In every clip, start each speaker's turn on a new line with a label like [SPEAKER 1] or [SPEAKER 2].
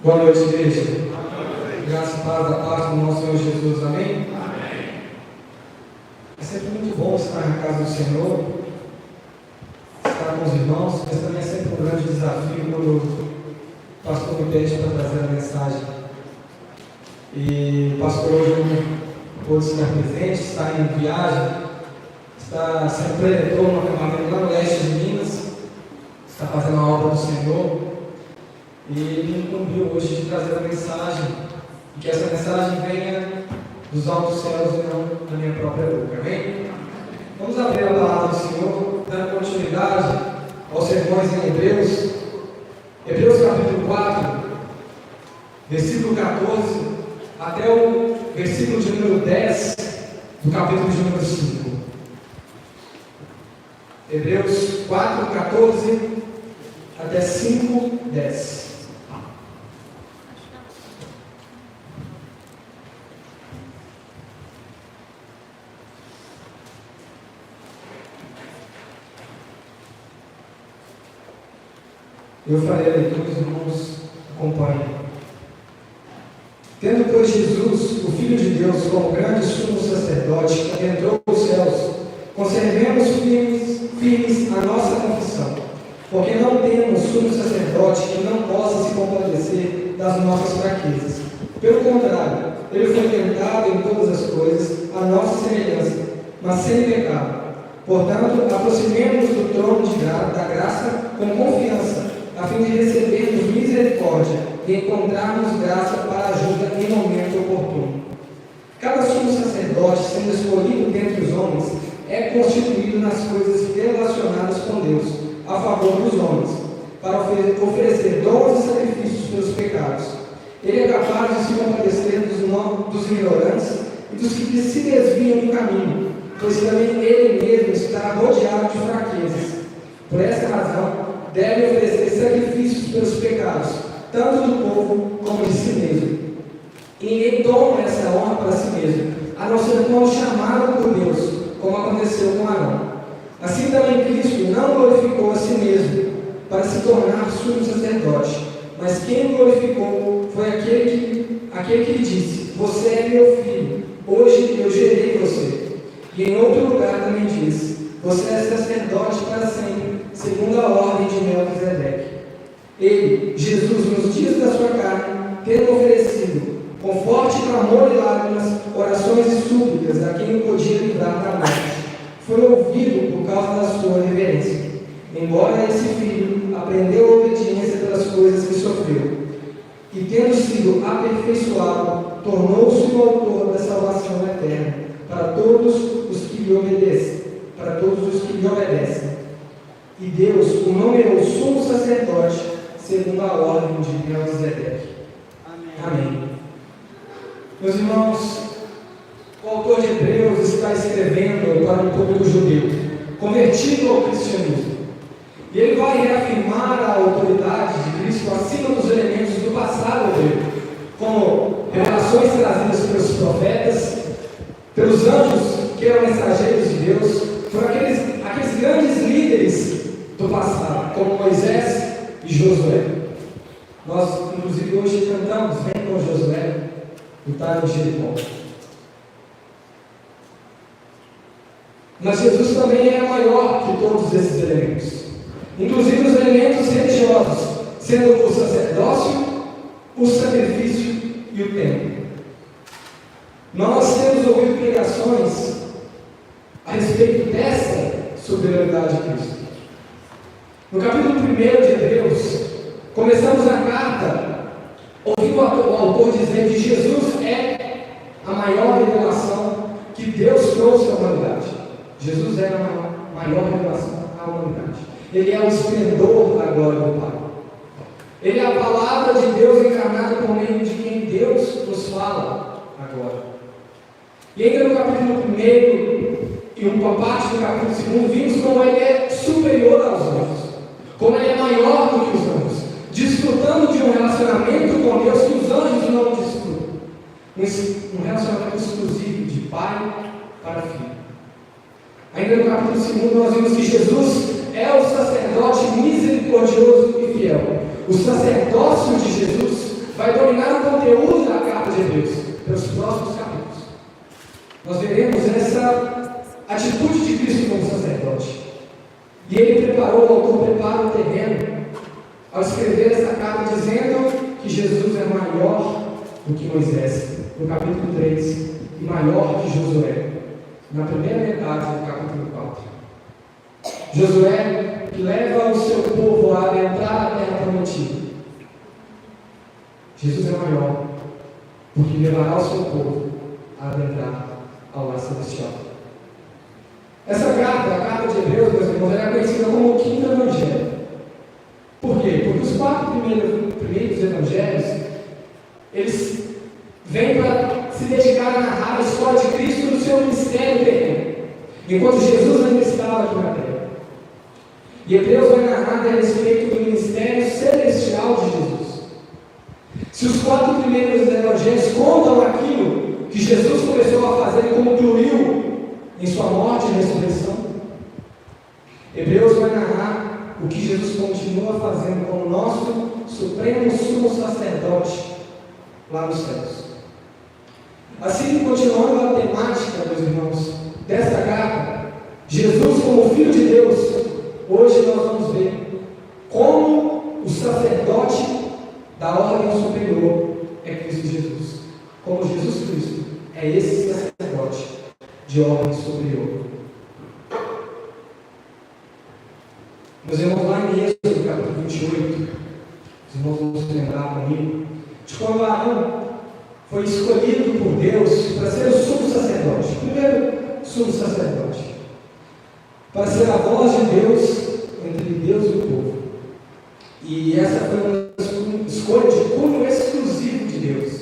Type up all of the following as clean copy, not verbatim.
[SPEAKER 1] Boa noite, igreja. Graça e paz da parte do nosso Senhor Jesus. Amém? É sempre muito bom estar na casa do Senhor, estar com os irmãos, mas também é sempre um grande desafio quando o pastor me pede para trazer a mensagem. E o pastor hoje não pôde estar presente, está em viagem, está sendo preletor no acampamento lá no leste de Minas, está fazendo a obra do Senhor. E ele me incumbiu hoje de trazer a mensagem, e que essa mensagem venha dos altos céus e não da minha própria boca. Amém? Vamos abrir a palavra do Senhor, dando continuidade aos sermões em Hebreus. Hebreus capítulo 4, versículo 14, até o versículo de número 10 do capítulo de número 5. Hebreus 4, 14 até 5, 10. Eu farei a leitura, os irmãos acompanhem. Tendo, pois, Jesus, o Filho de Deus, como grande sumo sacerdote que entrou nos céus, conservemos firmes a nossa confissão, porque não temos sumo sacerdote que não possa se compadecer das nossas fraquezas. Pelo contrário, ele foi tentado em todas as coisas, à nossa semelhança, mas sem pecado. Portanto, aproximemo-nos do trono da graça com confiança, a fim de recebermos misericórdia e encontrarmos graça para ajuda em momento oportuno. Cada sumo sacerdote, sendo escolhido dentre os homens, é constituído nas coisas relacionadas com Deus, a favor dos homens, para oferecer dons e sacrifícios pelos pecados. Ele é capaz de se compadecer dos ignorantes e dos que se desviam do caminho, pois também ele mesmo está rodeado de fraquezas. Por essa razão, deve oferecer sacrifícios pelos pecados, tanto do povo como de si mesmo. E ninguém toma essa honra para si mesmo, a não ser quando chamado por Deus, como aconteceu com Arão. Assim também Cristo não glorificou a si mesmo, para se tornar sumo sacerdote, mas quem o glorificou foi aquele que lhe disse: você é meu filho, hoje eu gerei você. E em outro lugar também diz: você é sacerdote para sempre, segundo a ordem de Melquisedeque. Ele, Jesus, nos dias da sua carne, tendo oferecido, com forte clamor e lágrimas, orações e súplicas a quem o podia livrar da morte, foi ouvido por causa da sua reverência. Embora esse filho aprendeu a obediência pelas coisas que sofreu, e tendo sido aperfeiçoado, tornou-se o autor da salvação eterna para todos os que lhe obedecem. E Deus o nomeou sumo sacerdote segundo a ordem de Melquisedeque. Amém. Meus irmãos, o autor de Hebreus está escrevendo para um público judeu, convertido ao cristianismo. E ele vai reafirmar a autoridade de Cristo acima dos elementos do passado hebreu, como revelações trazidas pelos profetas, pelos anjos que eram mensageiros de Deus, por aqueles grandes líderes do passado, como Moisés e Josué. Nós, inclusive, hoje cantamos Vem com Josué, lutar em Jericó. Mas Jesus também é maior que todos esses elementos, inclusive os elementos religiosos, sendo o sacerdócio, o sacrifício e o templo. Nós temos ouvido pregações a respeito dessa superioridade de Cristo. No capítulo 1 de Hebreus, começamos a carta ouvindo o autor dizer que Jesus é a maior revelação que Deus trouxe à humanidade. Jesus é a maior revelação à humanidade. Ele é o esplendor da glória do Pai. Ele é a palavra de Deus encarnada por meio de quem Deus nos fala agora. E ainda no capítulo 1 e uma parte do capítulo 2, vimos como ele é superior aos anjos, como ele é maior do que os anjos, desfrutando de um relacionamento com Deus que os anjos não desfrutam, um relacionamento exclusivo de pai para filho. Ainda no capítulo 2 nós vimos que Jesus é o sacerdote misericordioso e fiel. O sacerdócio de Jesus vai dominar o conteúdo da carta de Hebreus, pelos próximos capítulos. Nós veremos essa atitude de Cristo como sacerdote. E ele preparou, o autor prepara o terreno ao escrever essa carta dizendo que Jesus é maior do que Moisés, no capítulo 3, e maior que Josué, na primeira metade do capítulo 4. Josué que leva o seu povo a adentrar a terra prometida. Jesus é maior, porque levará o seu povo a adentrar ao lar celestial. Essa carta, a carta de Hebreus, meus irmãos, é conhecida como o quinto evangelho. Por quê? Porque os 4 primeiros evangelhos, eles vêm para se dedicar a narrar a história de Cristo no seu ministério terreno, enquanto Jesus ainda estava aqui na terra. E Hebreus vai narrar a respeito do ministério celestial de Jesus. Se os 4 primeiros evangelhos contam aquilo que Jesus começou a fazer e concluiu em sua morte e ressurreição, Hebreus vai narrar o que Jesus continua fazendo como nosso supremo sumo sacerdote lá nos céus. Assim, continuando a temática, meus irmãos, desta carta, Jesus como Filho de Deus, hoje nós vamos ver como o sacerdote da ordem superior é Cristo Jesus. Como Jesus Cristo é esse sacerdote de ordem superior. Meus irmãos, lá em Êxodo, capítulo 28, os irmãos vão se lembrar comigo, de quando Arão foi escolhido por Deus para ser o sumo sacerdote, o primeiro sumo sacerdote, para ser a voz de Deus entre Deus e o povo. E essa foi uma escolha de cunho exclusivo de Deus.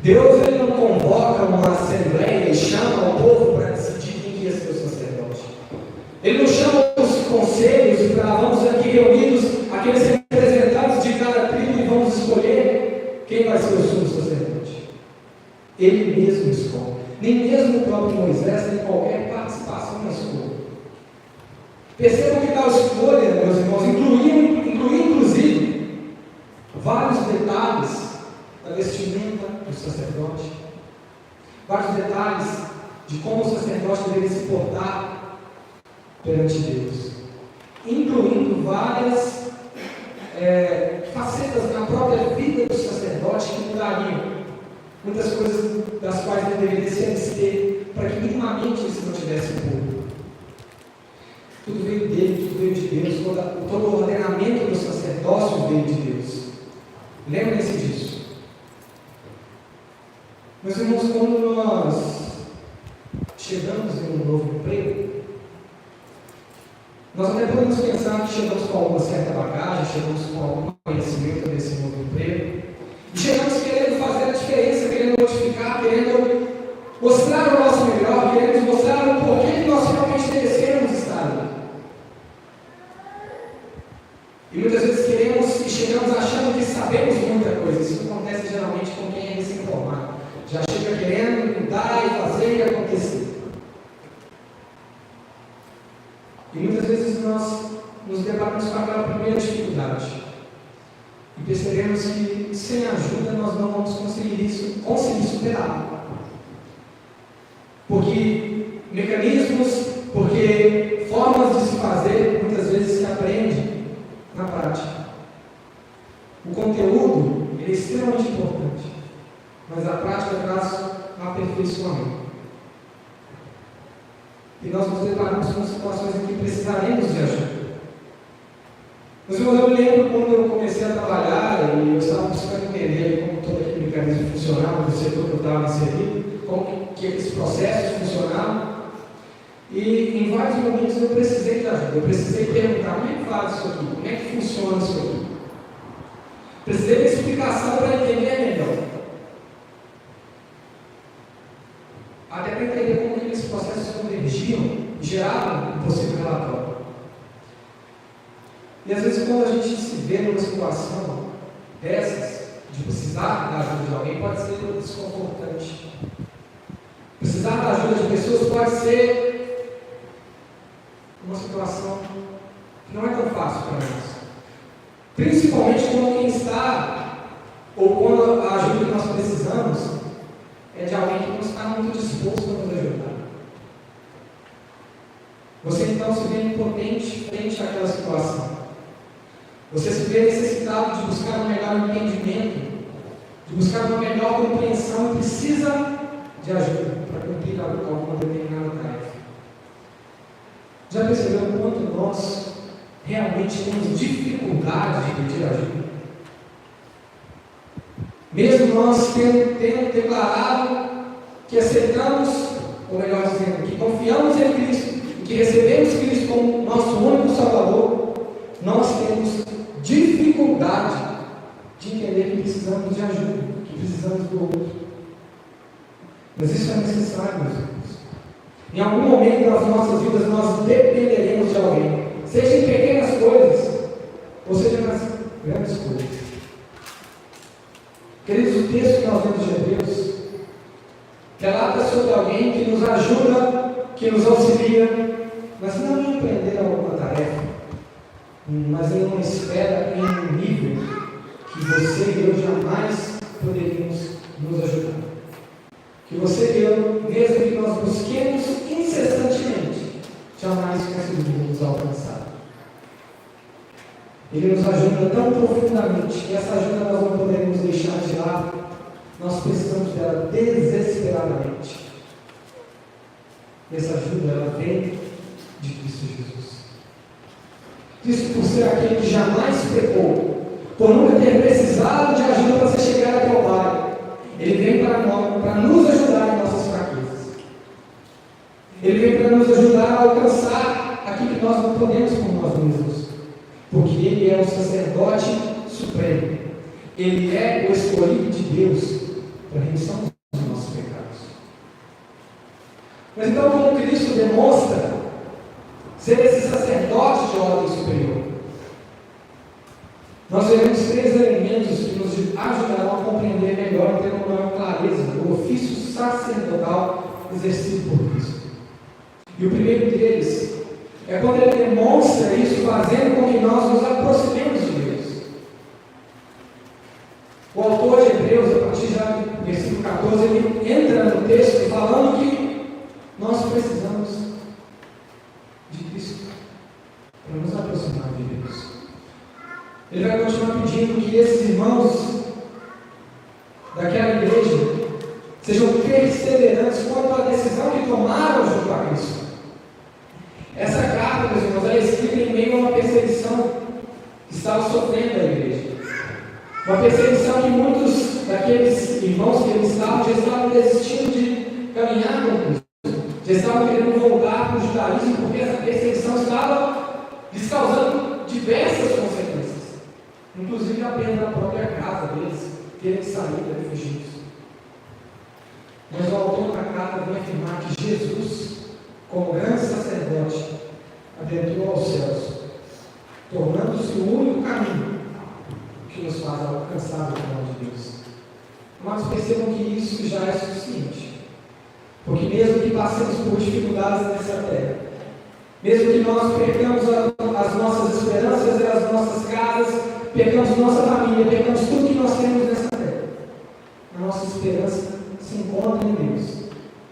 [SPEAKER 1] Deus ele não convoca uma assembleia e chama o povo para decidir quem ia ser o sacerdote. Ele não chama os conselhos para vamos aqui reunidos, aqueles representantes de cada tribo, e vamos escolher quem vai ser o sumo sacerdote. Ele mesmo escolhe. Nem mesmo o próprio Moisés tem qualquer participação na escolha. Percebam que tal escolha, meus irmãos, incluía inclusive vários detalhes da vestimenta do sacerdote, vários detalhes de como o sacerdote deveria se portar perante Deus, incluindo várias facetas na própria vida do sacerdote que mudariam, muitas coisas das quais ele deveria se abster, para que minimamente isso não tivesse público. Tudo veio dele, tudo veio de Deus, todo o ordenamento do sacerdócio veio de Deus. Lembrem-se disso. Meus irmãos, quando nós chegamos em um novo emprego, nós até podemos pensar que chegamos com alguma certa bagagem, chegamos com algum conhecimento desse novo emprego, e chegamos querendo fazer a diferença, querendo modificar, querendo mostrar o nosso melhor, querendo mostrar o porquê que nós realmente merecemos estar ali. E muitas vezes queremos e chegamos achando que sabemos muita coisa. Isso acontece geralmente com quem é recém-formado. Já chega querendo mudar e fazer e acontecer. E muitas vezes nós nos debatemos com aquela primeira dificuldade. E percebemos que sem ajuda nós não vamos conseguir superar. Porque mecanismos, porque formas de se fazer, muitas vezes se aprende na prática. O conteúdo é extremamente importante, mas a prática traz um aperfeiçoamento. E nós nos deparamos com situações em que precisaremos de ajuda. Mas eu me lembro quando eu comecei a trabalhar e eu estava buscando entender como todo aquele mecanismo funcionava, do setor que eu estava inserido, como que aqueles processos funcionavam. E em vários momentos eu precisei de ajuda, eu precisei perguntar como é que faz isso aqui, como é que funciona isso aqui. Precisei de explicação para entender melhor. Até para entender como aqueles processos convergiam e geravam um possível relatório. E às vezes quando a gente se vê numa situação dessas, de precisar da ajuda de alguém, pode ser desconfortante. Precisar da ajuda de pessoas pode ser uma situação que não é tão fácil para nós. Principalmente quando quem está ou quando a ajuda que nós precisamos é de alguém que não está muito disposto a nos ajudar. Você então se vê impotente frente àquela situação. Você se vê necessitado de buscar um melhor entendimento, de buscar uma melhor compreensão e precisa de ajuda para cumprir alguma determinada tarefa. Já percebeu o quanto nós realmente temos dificuldade de pedir ajuda? Mesmo nós tendo declarado que aceitamos, ou melhor dizendo, que confiamos em Cristo, e que recebemos Cristo como nosso único Salvador, nós temos dificuldade de entender que precisamos de ajuda, que precisamos do outro. Mas isso é necessário, meus irmãos. Em algum momento das nossas vidas nós dependeremos de alguém, seja em pequenas coisas, ou seja nas grandes coisas. Queridos, o texto que nós vemos de Hebreus relata sobre alguém que nos ajuda, que nos auxilia, mas não em empreender alguma tarefa, mas em uma esfera, em um nível que você e eu jamais poderíamos nos ajudar. Que você e eu, mesmo que nós busquemos incessantemente, jamais conseguimos nos alcançar. Ele nos ajuda tão profundamente que essa ajuda nós não podemos deixar de lado. Nós precisamos dela desesperadamente. E essa ajuda, ela vem de Cristo Jesus. Cristo, por ser aquele que jamais pecou, por nunca ter precisado de ajuda para se chegar até o Pai, Ele vem para nós, para nos ajudar em nossas fraquezas. Ele vem para nos ajudar a alcançar aquilo que nós não podemos por nós mesmos. Porque Ele é o sacerdote supremo. Ele é o escolhido de Deus para a remissão dos nossos pecados. Mas então, como Cristo demonstra ser esse sacerdote de ordem superior, nós veremos 3 elementos que nos ajudarão a compreender melhor e ter uma maior clareza do ofício sacerdotal exercido por Cristo. E o primeiro deles é quando ele demonstra isso fazendo com que nós nos aproximemos de Deus. O autor de Hebreus, a partir já do versículo 14, ele entra no texto falando que nós precisamos de Cristo para nos aproximar de Deus. Ele vai continuar pedindo que esses irmãos daquela igreja sejam perseverantes quanto à decisão que tomaram junto a Cristo. Essa carta, meus irmãos, é escrita em meio a uma perseguição que estava sofrendo a igreja. Uma perseguição que muitos daqueles irmãos que eles estavam já estavam desistindo de caminhar com Cristo. Já estavam querendo voltar para o judaísmo, porque essa perseguição estava lhes causando diversas consequências. Inclusive a perda da própria casa deles, terem que sair refugiados. Mas o autor da carta vem afirmar que Jesus, como grande sacerdote, adentrou aos céus, tornando-se o único caminho que nos faz alcançar o trono de Deus. Mas percebam que isso já é suficiente. Porque mesmo que passemos por dificuldades nessa terra, mesmo que nós percamos as nossas esperanças e as nossas casas, percamos nossa família, percamos tudo que nós temos nessa terra, a nossa esperança se encontra em Deus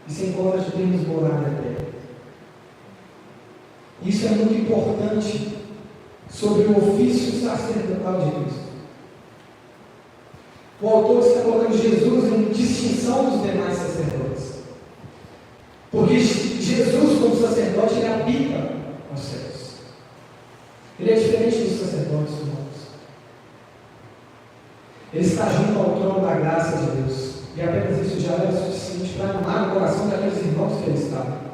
[SPEAKER 1] e se encontra de termos morar na terra. Isso é muito importante sobre o ofício sacerdotal de Cristo. O autor está colocando Jesus em distinção dos demais sacerdotes. Porque Jesus, como sacerdote, ele habita nos céus. Ele é diferente dos sacerdotes humanos. Ele está junto ao trono da graça de Deus. E apenas isso já era suficiente para animar o coração daqueles irmãos que ele estava.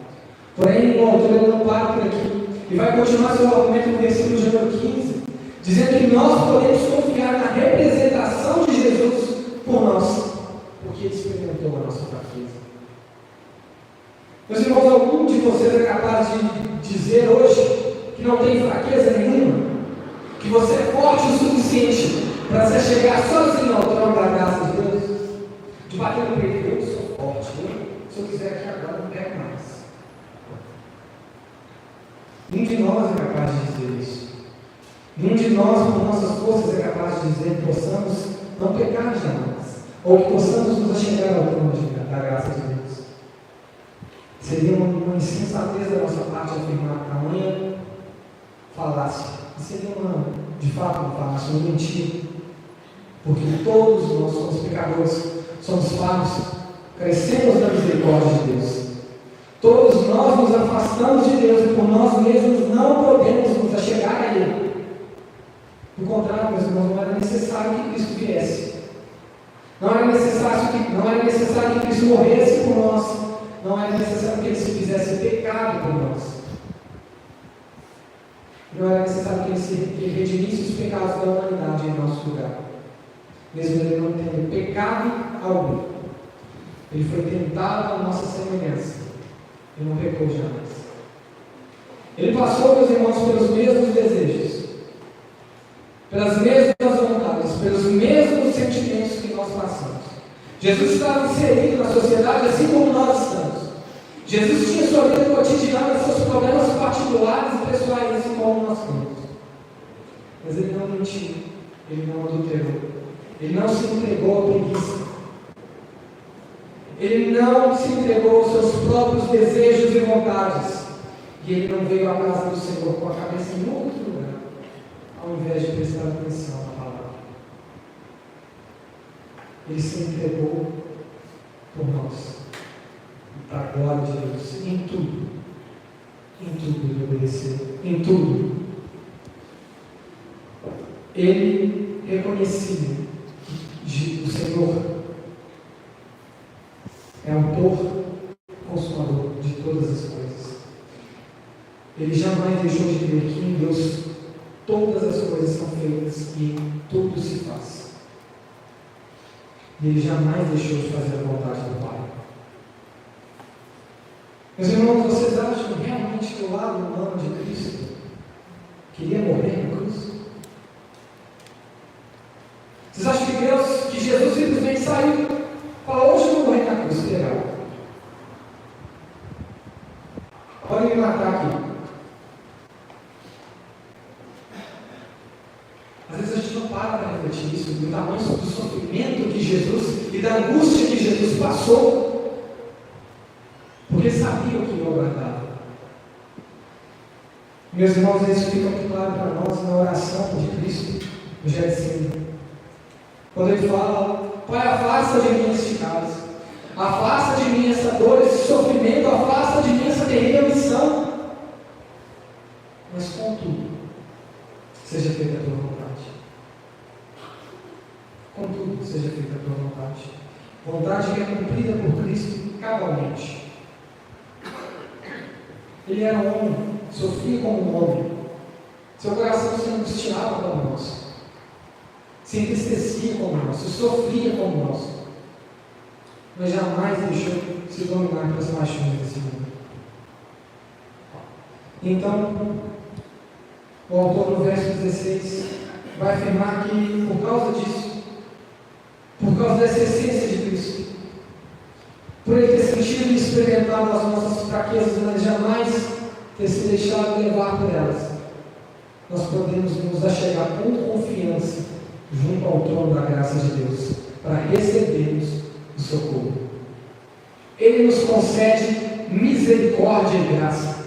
[SPEAKER 1] Porém, o autor ele não para por aqui. E vai continuar seu argumento no versículo de número 15, dizendo que nós podemos confiar na representação de Jesus por nós, porque ele experimentou a nossa fraqueza. Meus irmãos, algum de vocês é capaz de dizer hoje que não tem fraqueza nenhuma? Que você é forte o suficiente para você chegar sozinho ao trono da graça de Deus? De bater no peito, eu sou forte, se eu quiser aqui agora, não pego mais. Nenhum de nós é capaz de dizer isso. Nenhum de nós, por nossas forças, é capaz de dizer que possamos não pecar jamais, ou que possamos nos achegar ao trono da graça de Deus. Seria uma insensatez da nossa parte afirmar que amanhã falácia. Seria de fato uma falácia, uma mentira. Porque todos nós somos pecadores, somos falhos, carecemos da misericórdia de Deus. Todos nós nos afastamos de Deus e por nós mesmos não podemos nos achegar a Ele. Por contrário, meus irmãos, não era necessário que Cristo viesse. Não era necessário que Cristo morresse por nós. Não era necessário que Ele se fizesse pecado por nós. Não era necessário que Ele redimisse os pecados da humanidade em nosso lugar. Mesmo Ele não tendo pecado algum. Ele foi tentado à nossa semelhança. Ele não pecou jamais. Ele passou, meus irmãos, pelos mesmos desejos, pelas mesmas vontades, pelos mesmos sentimentos que nós passamos. Jesus estava inserido na sociedade assim como nós estamos. Jesus tinha sua vida cotidiana, seus problemas particulares e pessoais, assim como nós temos. Mas Ele não mentiu, Ele não adulterou, Ele não se entregou à preguiça. Ele não se entregou aos seus próprios desejos e vontades. E Ele não veio à casa do Senhor com a cabeça em outro lugar, ao invés de prestar atenção na palavra. Ele se entregou por nós, para a glória de Deus, em tudo. Em tudo Ele obedeceu, em tudo. Ele reconhecia que o Senhor é autor, consumador de todas as coisas. Ele jamais deixou de crer que em Deus todas as coisas são feitas e tudo se faz. E Ele jamais deixou de fazer a vontade do Pai. Meus irmãos, vocês acham realmente que o lado humano de Cristo queria morrer na cruz? Vocês acham que Jesus simplesmente saiu? Fala, hoje eu vou morrer na cruz, legal. Podem me matar aqui. Às vezes a gente não para refletir nisso, do tamanho do sofrimento que Jesus e da angústia que Jesus passou, porque Ele sabia o que ia aguardar. Meus irmãos, isso fica muito claro para nós na oração de Cristo, no Getsemane. Quando Ele fala, Pai, afasta de mim este cálice, afasta de mim essa dor, esse sofrimento, afasta de mim essa terrível missão. Mas contudo, seja feita a tua vontade. Contudo, seja feita a tua vontade. Vontade que é cumprida por Cristo cabalmente. Ele era um homem, sofria como um homem. Seu coração se angustiava como nós. Se entristecia como nós, se sofria como nós, mas jamais deixou de se dominar pelas paixões desse mundo. Então, o autor no verso 16 vai afirmar que por causa disso, por causa dessa essência de Cristo, por Ele ter sentido e experimentado as nossas fraquezas, mas jamais ter se deixado levar por elas, nós podemos nos achegar com confiança junto ao trono da graça de Deus, para recebermos o socorro. Ele nos concede misericórdia e graça.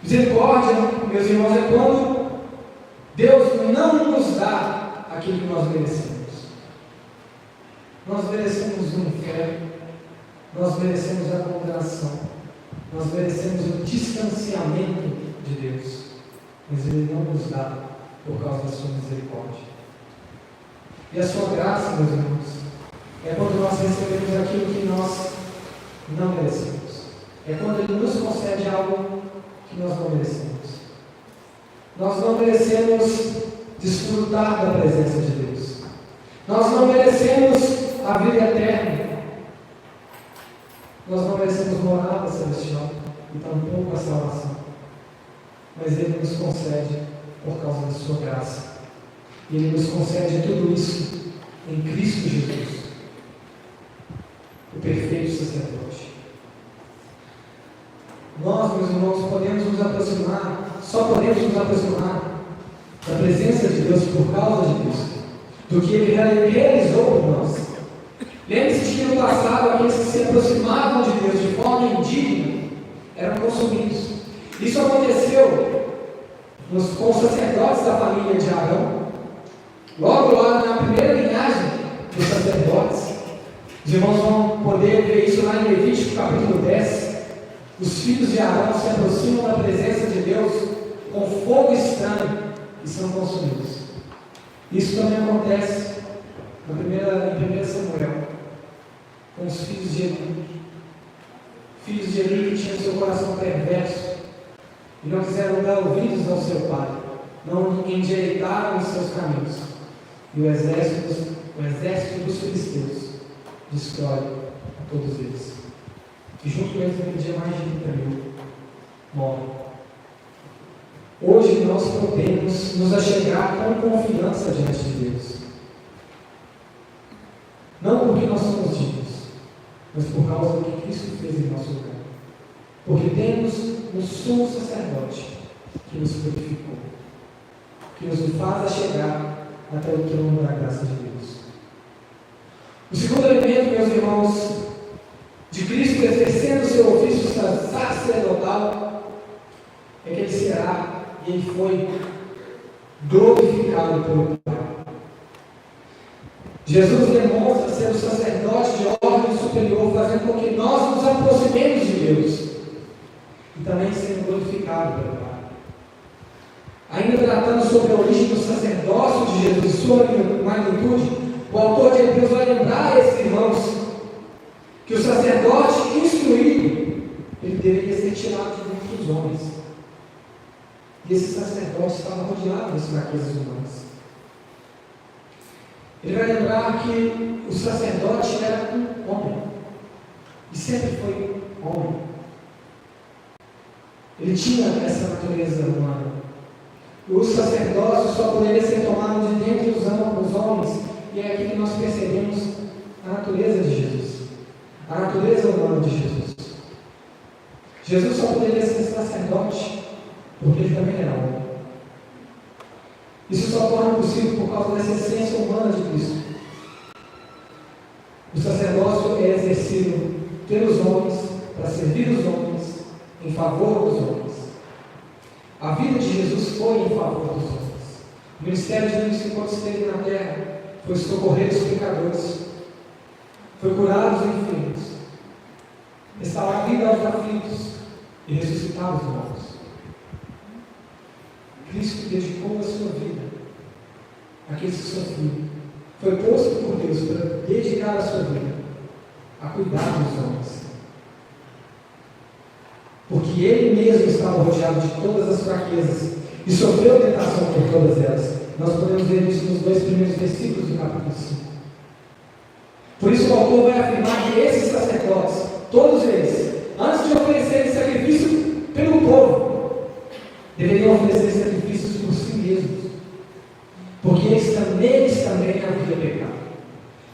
[SPEAKER 1] Misericórdia, meus irmãos, é quando Deus não nos dá aquilo que nós merecemos. Nós merecemos o inferno, nós merecemos a condenação, nós merecemos o distanciamento de Deus, mas Ele não nos dá por causa da sua misericórdia. E a sua graça, meus irmãos, é quando nós recebemos aquilo que nós não merecemos. É quando Ele nos concede algo que nós não merecemos. Nós não merecemos desfrutar da presença de Deus. Nós não merecemos a vida eterna. Nós não merecemos morada celestial e tampouco a salvação. Mas Ele nos concede por causa da sua graça. E Ele nos concede tudo isso em Cristo Jesus, o perfeito sacerdote. Nós, meus irmãos, podemos nos aproximar, só podemos nos aproximar da presença de Deus por causa de Cristo, do que Ele realizou por nós. Lembre-se que no passado, aqueles que se aproximavam de Deus de forma indigna eram consumidos. Isso aconteceu com os sacerdotes da família de Arão. Logo lá na primeira linhagem dos sacerdotes, os irmãos vão poder ver isso lá em Levítico capítulo 10. Os filhos de Arão se aproximam da presença de Deus com fogo estranho e são consumidos. Isso também acontece em 1 Samuel, com os filhos de Eli. Filhos de Eli que tinham seu coração perverso e não quiseram dar ouvidos ao seu pai, não endireitaram os seus caminhos. E o exército dos filisteus destrói a todos eles. E junto com eles naquele dia mais de 30.000 morrem. Hoje nós podemos nos achegar com confiança diante de Deus. Não porque nós somos dignos, mas por causa do que Cristo fez em nosso lugar. Porque temos um sumo sacerdote que nos purificou, que nos faz achegar até o trono da graça de Deus. O segundo elemento, meus irmãos, de Cristo exercendo o seu ofício sacerdotal, é que Ele será e Ele foi glorificado pelo Pai. Jesus demonstra ser o sacerdote de ordem superior, fazendo com que nós nos aproximemos de Deus e também sendo glorificado pelo Pai. Ainda tratando sobre a origem do sacerdócio de Jesus e sua magnitude, o autor de Hebreus vai lembrar a esses irmãos que o sacerdote instruído, ele deveria ser tirado de dentro dos homens. E esse sacerdote estava rodeado das fraquezas humanas. Ele vai lembrar que o sacerdote era um homem, e sempre foi homem. Ele tinha essa natureza humana. O sacerdócio só poderia ser tomado de dentro dos homens, e é aqui que nós percebemos a natureza de Jesus, a natureza humana de Jesus. Jesus só poderia ser sacerdote porque ele também era homem. Isso só torna possível por causa dessa essência humana de Cristo. O sacerdócio é exercido pelos homens, para servir os homens, em favor dos homens. A vida de Jesus foi em favor dos homens. O ministério de Jesus, enquanto esteve na terra, foi socorrer os pecadores, foi curar os enfermos, restaurar a vida aos aflitos e ressuscitar os mortos. Cristo dedicou a sua vida àqueles que sofriam. Foi posto por Deus para dedicar a sua vida a cuidar dos homens. Porque Ele mesmo estava rodeado de todas as fraquezas e sofreu tentação por todas elas. Nós podemos ver isso nos 2 primeiros versículos do capítulo 5. Por isso o autor vai afirmar que esses sacerdotes, todos eles, antes de oferecerem sacrifício pelo povo, deveriam oferecer sacrifícios por si mesmos, porque neles também havia pecado.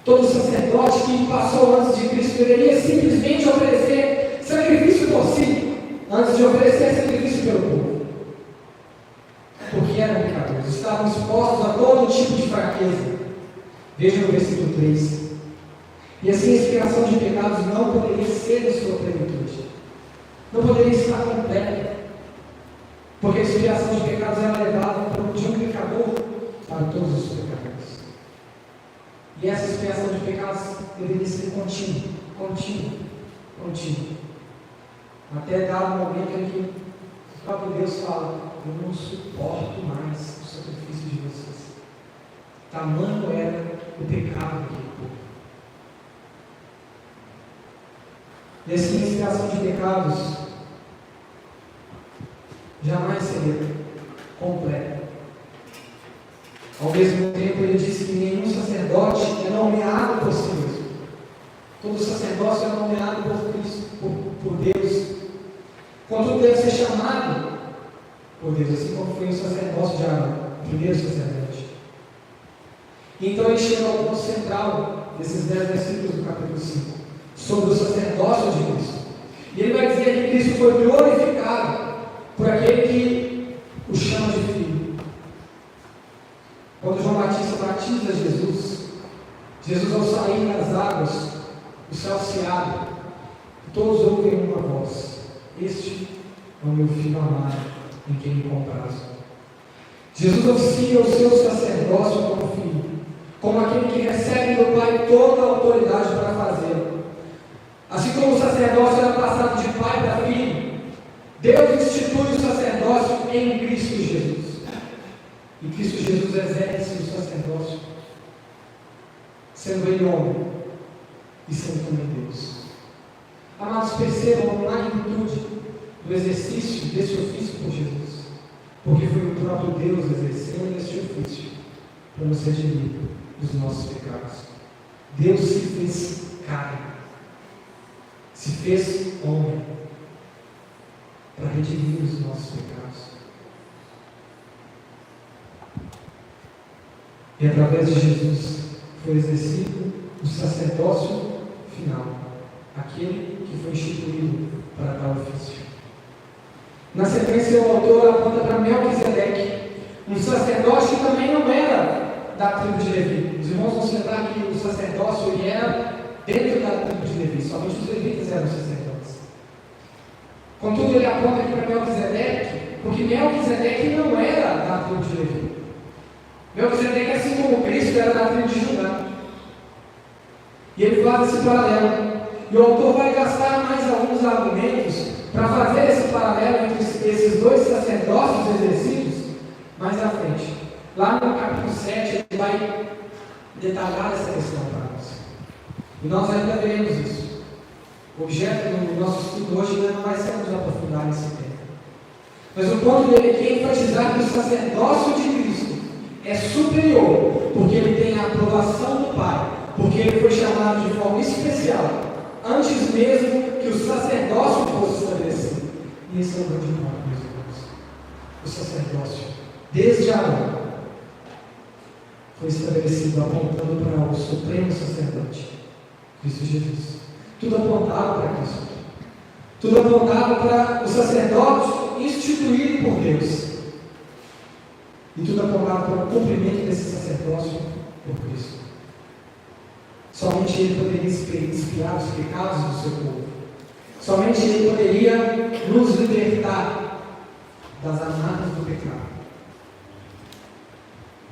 [SPEAKER 1] Todo sacerdote que passou antes de Cristo deveria simplesmente oferecer sacrifício por si, antes de oferecer sacrifício pelo povo, porque eram pecadores, estavam expostos a todo tipo de fraqueza. Veja no versículo 3. E assim a expiação de pecados não poderia ser de sua plenitude, não poderia estar completa, porque a expiação de pecados era levada de um pecador para todos os pecadores. E essa expiação de pecados deveria ser contínua, até dar um momento em que o próprio Deus fala: eu não suporto mais o sacrifício de vocês. Tamanho era o pecado daquele povo. E assim a expiação de pecados jamais seria completa. Ao mesmo tempo, ele disse que nenhum sacerdote é nomeado por si mesmo. Todo sacerdócio é nomeado por Cristo, por Deus. Contudo, deve ser chamado por Deus, assim como foi o sacerdócio de Arão, o primeiro sacerdote. E então ele chega ao ponto central desses 10 versículos do capítulo 5, sobre o sacerdócio de Cristo. E ele vai dizer que Cristo foi glorificado por aquele que o chama de filho. Quando João Batista batiza Jesus, Jesus, ao sair das águas, o céu se abre, e todos ouvem uma voz: este é o meu filho amado, em quem me comprazo. Jesus oficia o seu sacerdócio como filho, como aquele que recebe do Pai toda a autoridade para fazê-lo. Assim como o sacerdócio era passado de pai para filho, Deus institui o sacerdócio em Cristo Jesus. E Cristo Jesus exerce o sacerdócio, sendo Ele homem e sendo também Deus. Amados, percebam a magnitude do exercício desse ofício por Jesus, porque foi o próprio Deus exercendo este ofício para nos redimir dos nossos pecados. Deus se fez carne, se fez homem para redimir os nossos pecados. E através de Jesus foi exercido o sacerdócio final, aquele que foi instituído para tal ofício. Na sequência, o autor aponta para Melquisedeque, um sacerdote que também não era da tribo de Levi. Os irmãos vão se lembrar que o sacerdócio ele era dentro da tribo de Levi, somente os levitas eram sacerdotes. Contudo, ele aponta aqui para Melquisedeque, porque Melquisedeque não era da tribo de Levi. Melquisedeque, assim como Cristo, era da tribo de Judá. E ele faz esse paralelo. E o autor vai gastar mais alguns argumentos para fazer esse paralelo entre esses dois sacerdócios exercidos mais à frente. Lá no capítulo 7, ele vai detalhar essa questão para nós. E nós ainda veremos isso. O objeto do nosso estudo hoje ainda não vai ser nos aprofundar nesse tema. Mas o ponto dele aqui é enfatizar que o sacerdócio de Cristo é superior, porque ele tem a aprovação do Pai, porque ele foi chamado de forma especial, antes mesmo que o sacerdócio fosse estabelecido. E esse é o grande ponto, meus irmãos. O sacerdócio, desde Arão, foi estabelecido apontando para o supremo sacerdote, Cristo Jesus. Tudo apontava para Cristo. Tudo apontava para o sacerdócio instituído por Deus. E tudo apontava para o cumprimento desse sacerdócio por Cristo. Somente Ele poderia expiar os pecados do seu povo. Somente Ele poderia nos libertar das amarras do pecado.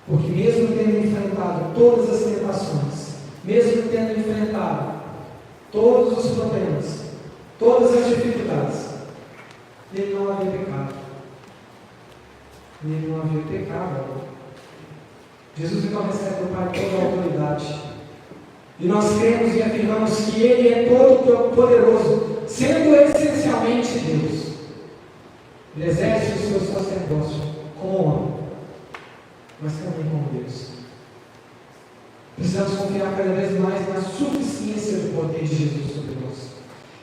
[SPEAKER 1] Porque mesmo tendo enfrentado todas as tentações, mesmo tendo enfrentado todos os problemas, todas as dificuldades, nele não havia pecado. Nele não havia pecado. Jesus então recebe do Pai toda a autoridade. E nós cremos e afirmamos que Ele é todo poderoso, sendo essencialmente Deus. Ele exerce o seu sacerdócio como homem, mas também como Deus. Precisamos confiar cada vez mais na suficiência do poder de Jesus sobre nós.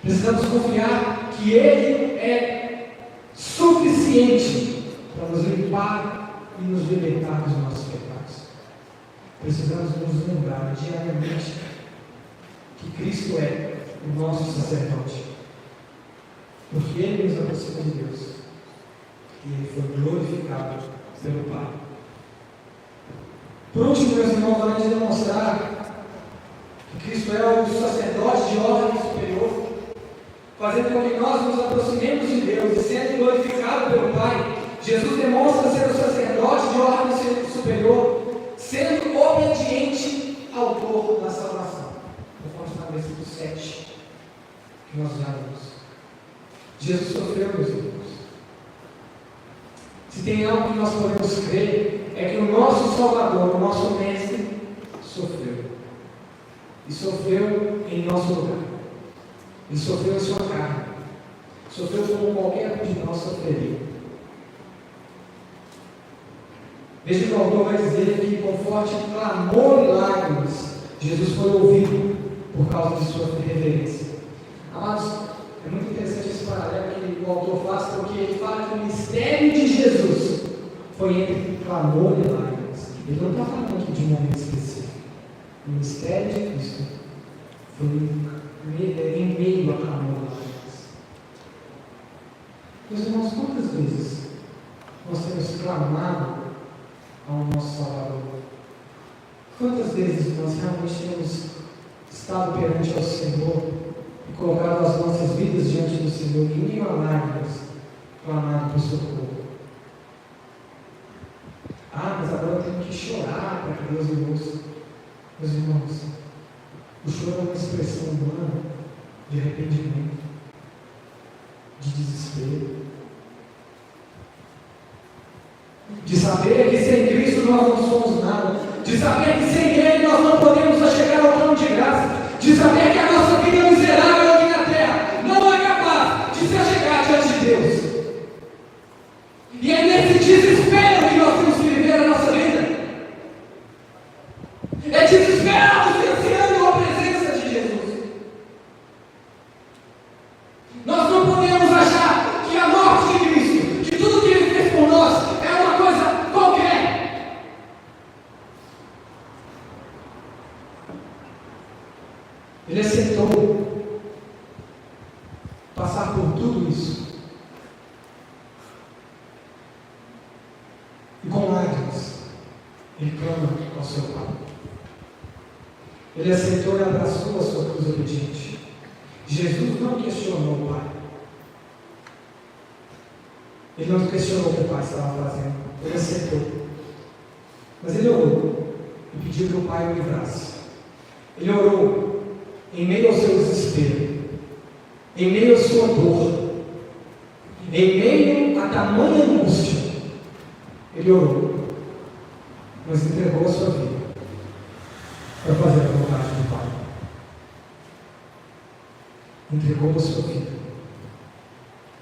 [SPEAKER 1] Precisamos confiar que Ele é suficiente para nos limpar e nos libertar dos nossos pecados. Precisamos nos lembrar diariamente que Cristo é o nosso sacerdote, porque Ele nos aproxima de Deus e Ele foi glorificado pelo Pai. Por último, meus irmãos, além de demonstrar que Cristo é o sacerdote de ordem superior, fazendo com que nós nos aproximemos de Deus e sendo glorificado pelo Pai, Jesus demonstra ser o sacerdote de ordem superior, sendo obediente ao autor da salvação. Conforme está no versículo 7, que nós já lemos. Jesus sofreu, meus irmãos. Se tem algo que nós podemos crer, é que o nosso Salvador, o nosso Mestre, sofreu. E sofreu em nosso lugar. Ele sofreu em sua carne. Sofreu como qualquer um de nós sofreria. Veja que o autor vai dizer que com forte clamor e lágrimas, Jesus foi ouvido por causa de sua reverência. Amados, é muito interessante esse paralelo que o autor faz, porque ele fala que o mistério de Jesus foi entre clamor e lágrimas. Ele não está falando aqui de um momento específico. O mistério de Cristo foi em meio a clamor e lágrimas. Meus irmãos, quantas vezes nós temos clamado ao nosso Salvador? Quantas vezes nós realmente temos estado perante ao Senhor e colocado as nossas vidas diante do Senhor e em lágrimas clamado por socorro? Mas agora eu tenho que chorar para que Deus me ouça. Meus irmãos, o choro é uma expressão humana de arrependimento, de desespero, de saber que sem Cristo nós não somos nada, de saber que sem Ele nós não podemos chegar ao trono de graça, de saber que a nossa vida miserável aqui na terra não é capaz de se chegar diante de Deus. E é nesse desespero que nós temos que viver a nossa vida. É desesperados ansiando a presença de Jesus. Nós não podemos achar que a morte de Cristo, que tudo que Ele fez por nós, é uma coisa qualquer. Ele aceitou passar por tudo isso. E com lágrimas, Ele clama ao seu Pai. Ele aceitou e abraçou a sua cruz obediente. Jesus não questionou o Pai. Ele não questionou o que o Pai estava fazendo. Ele aceitou. Mas ele orou e pediu que o Pai o livrasse. Ele orou em meio ao seu desespero, em meio à sua dor, em meio a tamanha angústia. Ele orou, mas entregou a sua vida para fazer a vontade do Pai. Entregou a sua vida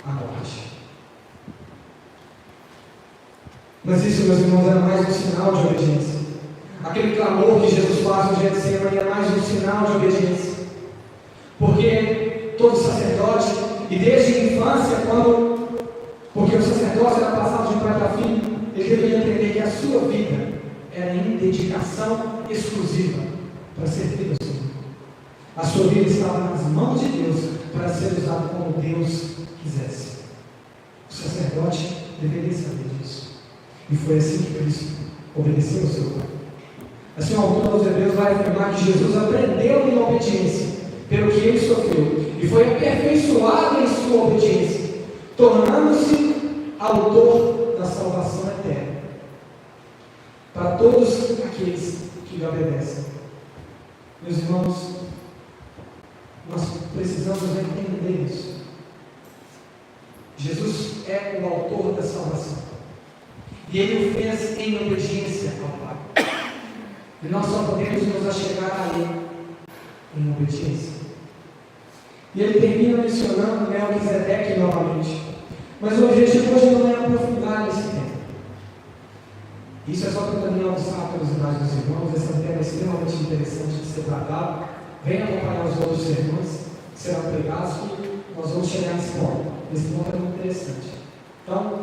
[SPEAKER 1] à morte. Mas isso, meus irmãos, era mais um sinal de obediência. Aquele clamor que Jesus faz no Getsemane é mais um sinal de obediência. Porque todo sacerdote, e desde a infância, porque o sacerdócio era passado de pai para filho, ele deveria entender que a sua vida era em dedicação exclusiva para servir ao Senhor. A sua vida estava nas mãos de Deus para ser usada como Deus quisesse. O sacerdote deveria saber disso. E foi assim que Cristo obedeceu ao seu Pai. Assim, o autor aos Hebreus vai afirmar que Jesus aprendeu em obediência pelo que ele sofreu e foi aperfeiçoado em sua obediência, tornando-se autor da salvação eterna para todos aqueles que lhe obedecem. Meus irmãos, nós precisamos entender isso. Jesus é o autor da salvação e Ele o fez em obediência ao Pai. E nós só podemos nos achegar a Ele em obediência. E ele termina mencionando Melquisedeque novamente. Mas o objetivo hoje não é aprofundar nesse tema. Isso é só para também alcançar a curiosidade dos irmãos. Esse é um tema extremamente interessante de ser tratado. Venha acompanhar os outros sermões que serão pregados, que nós vamos chegar nesse ponto. Esse ponto é muito interessante. Então,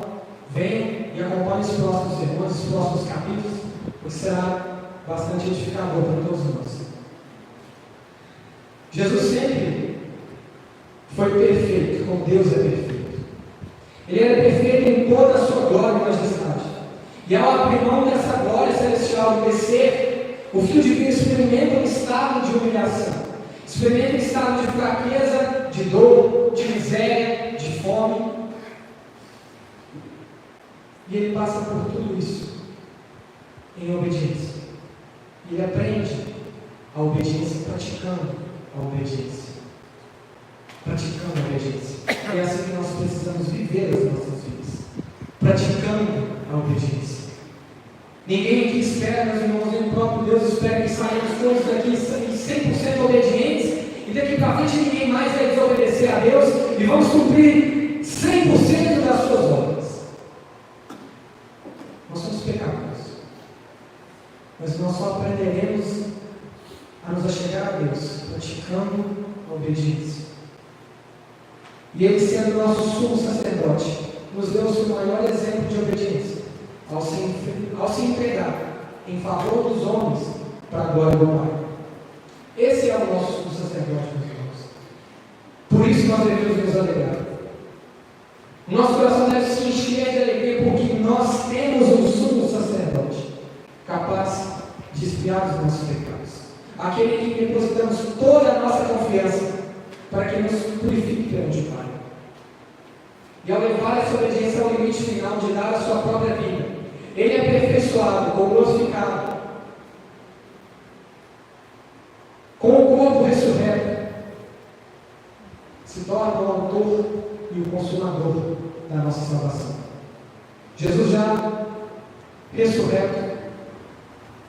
[SPEAKER 1] venham e acompanhem os próximos sermões, os próximos capítulos, porque será bastante edificador para todos nós. Jesus sempre foi perfeito, como Deus é perfeito. Ele era perfeito em toda a sua glória e majestade. E ao abrir mão dessa glória celestial e descer, o Filho Divino experimenta um estado de humilhação, experimenta um estado de fraqueza, de dor, de miséria, de fome. E ele passa por tudo isso em obediência. E ele aprende a obediência praticando a obediência. Praticando a obediência. É assim que nós precisamos viver as nossas vidas. Praticando a obediência. Ninguém aqui espera, meus irmãos, nem o próprio Deus espera que saiamos todos daqui 100% obedientes e daqui para frente ninguém mais vai desobedecer a Deus e vamos cumprir 100% das suas ordens. Nós somos pecadores. Mas nós só aprenderemos a nos achegar a Deus praticando a obediência. E Ele, sendo nosso sumo sacerdote, nos deu o seu maior exemplo de obediência, ao se entregar em favor dos homens para a glória do Pai. Esse é o nosso sumo sacerdote, meus irmãos. Por isso nós devemos nos alegrar. O nosso coração deve se encher de alegria, porque nós temos um sumo sacerdote capaz de expiar os nossos pecados. Aquele em que depositamos toda a nossa confiança para que nos purifique perante o Pai. E ao levar essa obediência ao limite final de dar a sua própria vida, Ele é aperfeiçoado ou glorificado com o corpo ressurreto, se torna o autor e o consumador da nossa salvação. Jesus já ressurreto,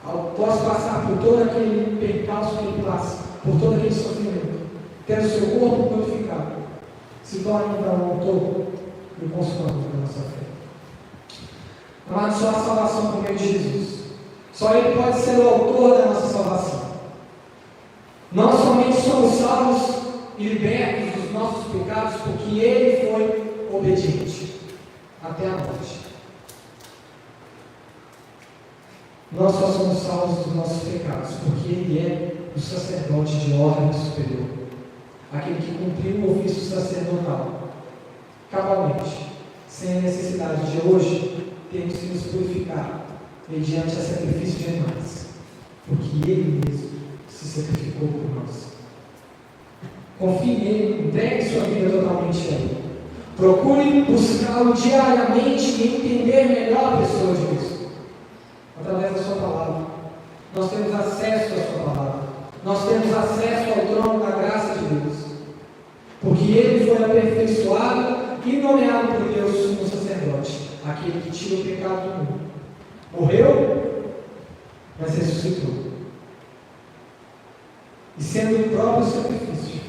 [SPEAKER 1] após passar por todo aquele percalço que Ele passa, por todo aquele sofrimento, tendo seu corpo glorificado, se torna então o autor e o consumador da nossa fé. Amado, só a salvação por meio de Jesus. Só Ele pode ser o autor da nossa salvação. Nós somente somos salvos e libertos dos nossos pecados porque Ele foi obediente até a morte. Nós só somos salvos dos nossos pecados porque Ele é o sacerdote de ordem superior, aquele que cumpriu o ofício sacerdotal cabalmente, sem a necessidade de hoje termos que nos purificar mediante a sacrifício de animais, porque Ele mesmo se sacrificou por nós. Confie nele, entregue sua vida totalmente a Ele. Procure buscá-lo diariamente e entender melhor a pessoa de Cristo. Através da sua palavra. Nós temos acesso à sua palavra. Nós temos acesso ao trono da graça de Deus. Porque Ele foi aperfeiçoado e nomeado por Deus como sacerdote, aquele que tira o pecado do mundo. Morreu, mas ressuscitou. E sendo o próprio sacrifício,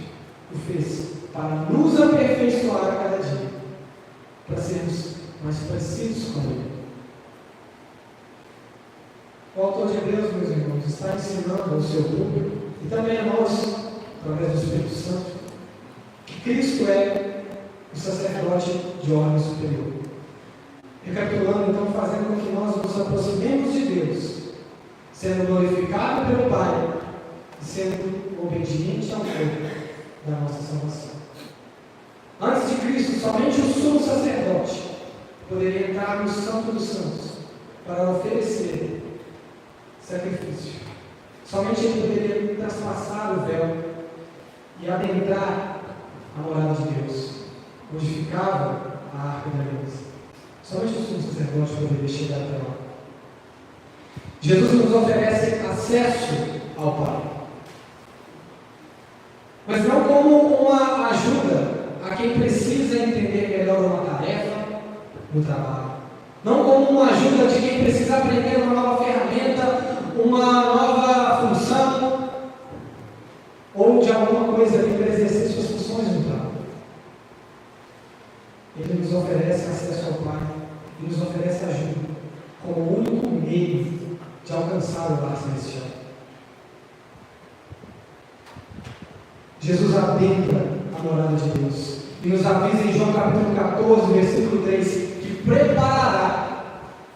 [SPEAKER 1] o fez para nos aperfeiçoar a cada dia, para sermos mais parecidos com Ele. O autor de Hebreus, meus irmãos, está ensinando ao seu público, e também a nós, através do Espírito Santo, que Cristo é o sacerdote de ordem superior. Recapitulando, então, fazendo com que nós nos aproximemos de Deus, sendo glorificado pelo Pai, e sendo obediente ao corpo da nossa salvação. Antes de Cristo, somente o sumo sacerdote poderia entrar no Santo dos Santos para oferecer sacrifício. Somente ele poderia traspassar o véu e adentrar a morada de Deus, onde ficava a arca da aliança. Somente o sumo sacerdote poderia chegar até lá. Jesus nos oferece acesso ao Pai, mas não como uma ajuda a quem precisa entender melhor uma tarefa no trabalho, não como uma ajuda de quem precisa aprender uma nova ferramenta, uma nova função, ou de alguma coisa ali para exercer suas funções no trabalho. Ele nos oferece acesso ao Pai e nos oferece ajuda como o único meio de alcançar o lar celestial. Jesus adentra a morada de Deus e nos avisa em João capítulo 14, versículo 3, que preparará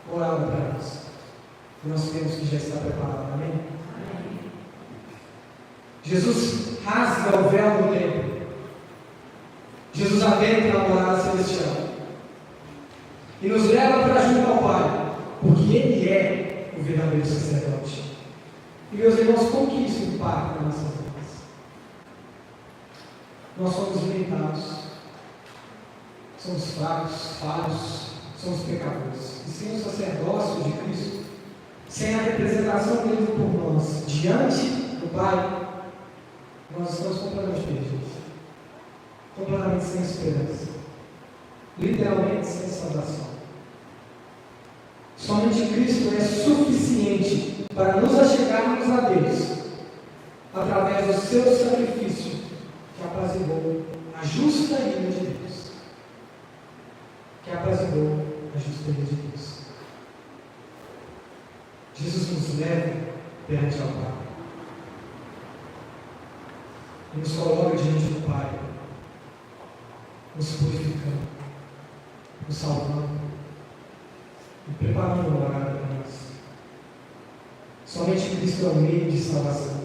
[SPEAKER 1] morada para nós. E nós temos que já estar preparado, amém? Jesus rasga o véu do templo. Jesus adentra a morada celestial e nos leva para junto ao Pai, porque Ele é o verdadeiro sacerdote. E meus irmãos, como que isso impacta nas nossas vidas? Nós somos limitados, somos fracos, falhos, somos pecadores. E sem o sacerdócio de Cristo, sem a representação dele por nós diante do Pai, nós estamos completamente perdidos, completamente sem esperança, literalmente sem salvação. Somente Cristo é suficiente para nos achegarmos a Deus através do seu sacrifício que aprazigou a justa ira de Deus. Que aprazigou a justa ira de Deus. Jesus nos leva perante ao Pai e nos coloca diante do Pai, nos purificando, nos salvando e preparando a morada para nós. Somente Cristo é o meio de salvação,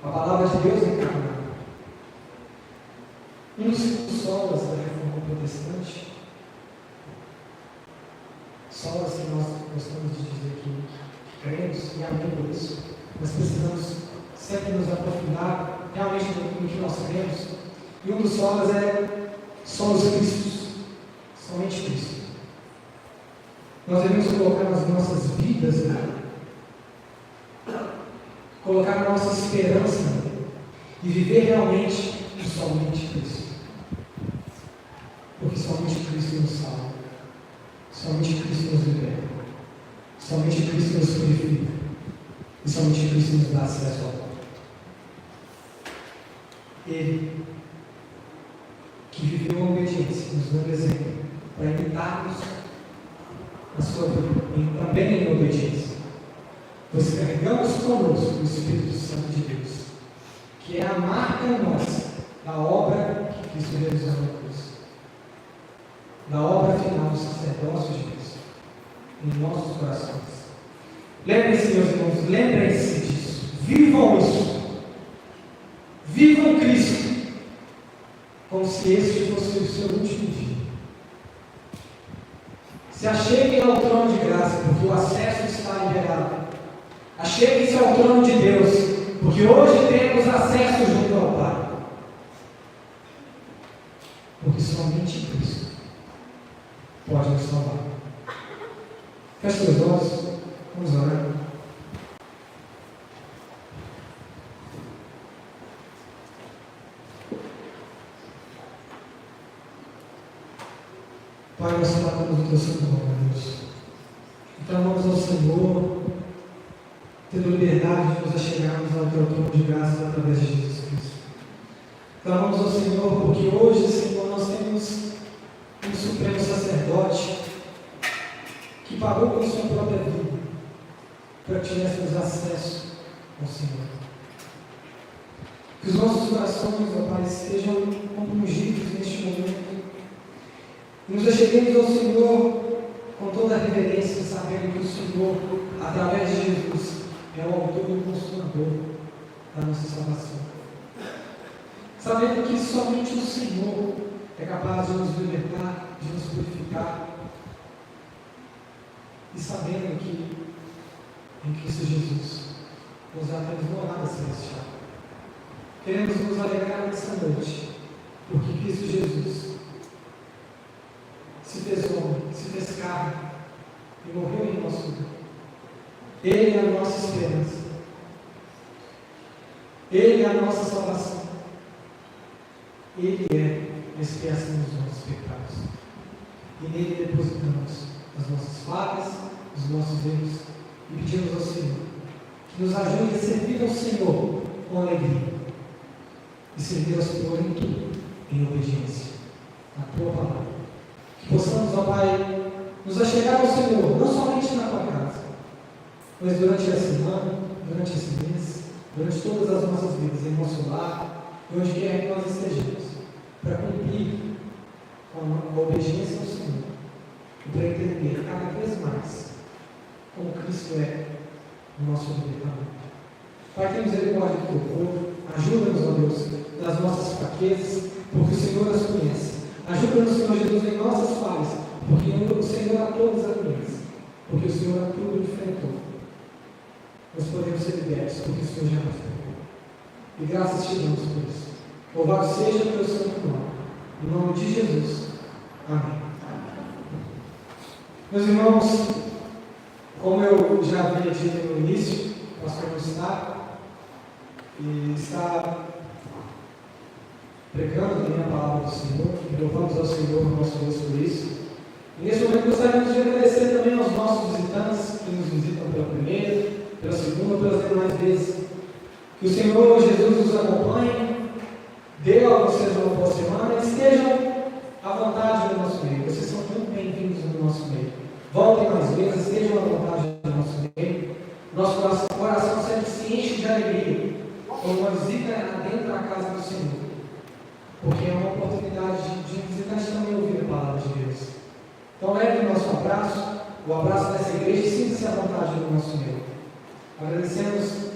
[SPEAKER 1] a palavra de Deus encarnada. Um dos solas da reforma protestante, solas que nós gostamos de dizer aqui, Cremos e amém por isso. Nós precisamos sempre nos aprofundar realmente no que nós cremos. E um dos solas é somos Cristos, somente Cristo. Nós devemos colocar nas nossas vidas, colocar a nossa esperança e viver realmente somente Cristo. Porque somente Cristo nos salva, somente Cristo nos liberta, somente Cristo nos purifica e somente Cristo nos dá acesso ao Pai. Ele, que viveu a obediência, nos dando exemplo para imitarmos a sua vida, e também em obediência. Pois carregamos conosco o Espírito Santo de Deus, que é a marca nossa da obra que Cristo realizou na cruz, da obra final do sacerdócio de Cristo em nossos corações. Lembrem-se, meus irmãos, lembrem-se disso, vivam isso, vivam Cristo, como se este fosse o seu último dia. Se acheguem ao trono de graça, porque o acesso está liberado. Acheguem-se ao trono de Deus, porque hoje temos acesso junto ao Pai. Porque somente Cristo pode nos salvar. Feche os olhos, vamos orar. Pai, nós clamamos o teu santo nome, Deus. Clamamos ao Senhor, tendo liberdade de nos achegarmos ao teu trono de graça através de Jesus Cristo. Clamamos ao Senhor, porque hoje, Senhor, nós temos um supremo sacerdote que pagou com sua própria vida para que tivéssemos acesso ao Senhor. Que os nossos corações, ó Pai, estejam compungidos neste momento. E nos acheguemos ao Senhor com toda a reverência, sabendo que o Senhor, através de Jesus, é o autor e o consumador da nossa salvação. Sabendo que somente o Senhor é capaz de nos libertar, de nos purificar. E sabendo que em Cristo Jesus nós já temos morada celestial. Queremos nos alegrar nessa noite, porque Cristo Jesus se fez homem, se fez carne e morreu em nosso lugar. Ele é a nossa esperança. Ele é a nossa salvação. Ele é a expiação dos nossos pecados. E nele depositamos as nossas falhas, os nossos erros, e pedimos ao Senhor que nos ajude a servir ao Senhor com alegria e servir ao Senhor em tudo, em obediência à tua palavra. Que possamos, ó Pai, nos achegar ao Senhor, não somente na tua casa, mas durante a semana, durante esse mês, durante todas as nossas vidas, em nosso lar, e onde quer que nós estejamos, para cumprir com a obediência ao Senhor e para entender cada vez mais como Cristo é o nosso libertador. Pai, tem misericórdia do teu povo, ajuda-nos, ó Deus, nas nossas fraquezas, porque o Senhor as conhece. Ajuda-nos, Senhor Jesus, em nossas falhas, porque o Senhor a todas as conhece, porque o Senhor a tudo enfrentou. Nós podemos ser libertos, porque o Senhor já nos libertou. E graças te damos por isso. Louvado seja o teu santo nome. Em nome de Jesus. Amém. Meus irmãos, como eu já havia dito no início, o pastor não está pregando também a palavra do Senhor, e louvamos ao Senhor, nosso Deus, por isso. E nesse momento gostaríamos de agradecer também aos nossos visitantes que nos visitam pela primeira, pela segunda, pelas demais vezes. Que o Senhor Jesus os acompanhe, dê a vocês uma boa semana e estejam à vontade no nosso meio. Vocês são muito bem-vindos no nosso meio. Voltem mais vezes, estejam à vontade no nosso meio. Nosso coração sempre se enche de alegria quando uma visita dentro da casa do Senhor. Porque é uma oportunidade de visitante também ouvir a palavra de Deus. Então leve o nosso abraço, o abraço dessa igreja e sinta-se à vontade no nosso meio. Agradecemos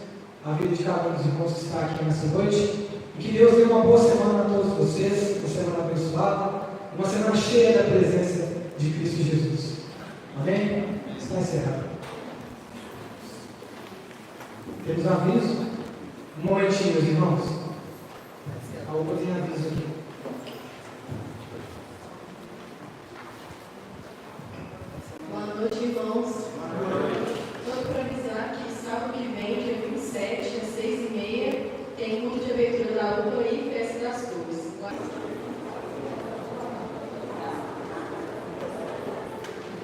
[SPEAKER 1] a vida de cada um dos irmãos que está aqui nessa noite. E que Deus dê uma boa semana a todos vocês, uma semana abençoada, uma semana cheia da presença de Cristo Jesus. Amém? Está encerrado. Temos aviso? Um momentinho, meus irmãos. A UPA tem aviso aqui.
[SPEAKER 2] Boa noite, irmãos. Estou para avisar que sábado que vem, dia 27, às 6h30, tem culto de abertura da UPA e festa das cores.